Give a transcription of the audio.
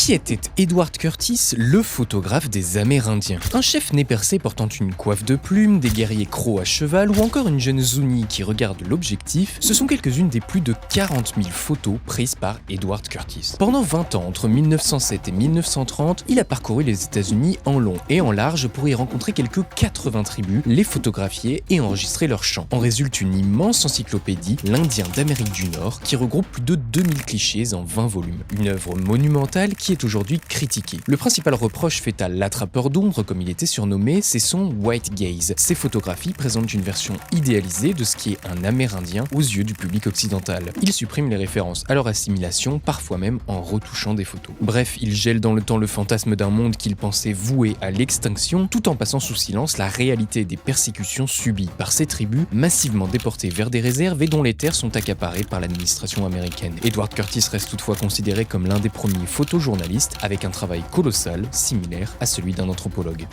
Qui était Edward Curtis, le photographe des Amérindiens? Un chef nez percé portant une coiffe de plumes, des guerriers crocs à cheval ou encore une jeune Zuni qui regarde l'objectif, ce sont quelques-unes des plus de 40 000 photos prises par Edward Curtis. Pendant 20 ans, entre 1907 et 1930, il a parcouru les États-Unis en long et en large pour y rencontrer quelques 80 tribus, les photographier et enregistrer leurs chants. En résulte une immense encyclopédie, l'Indien d'Amérique du Nord, qui regroupe plus de 2000 clichés en 20 volumes. Une œuvre monumentale qui est aujourd'hui critiquée. Le principal reproche fait à l'attrapeur d'ombre, comme il était surnommé, c'est son white gaze. Ces photographies présentent une version idéalisée de ce qui est un Amérindien aux yeux du public occidental. Il supprime les références à leur assimilation, parfois même en retouchant des photos. Bref, il gèle dans le temps le fantasme d'un monde qu'il pensait voué à l'extinction, tout en passant sous silence la réalité des persécutions subies par ces tribus, massivement déportées vers des réserves et dont les terres sont accaparées par l'administration américaine. Edward Curtis reste toutefois considéré comme l'un des premiers photojournalistes avec un travail colossal, similaire à celui d'un anthropologue.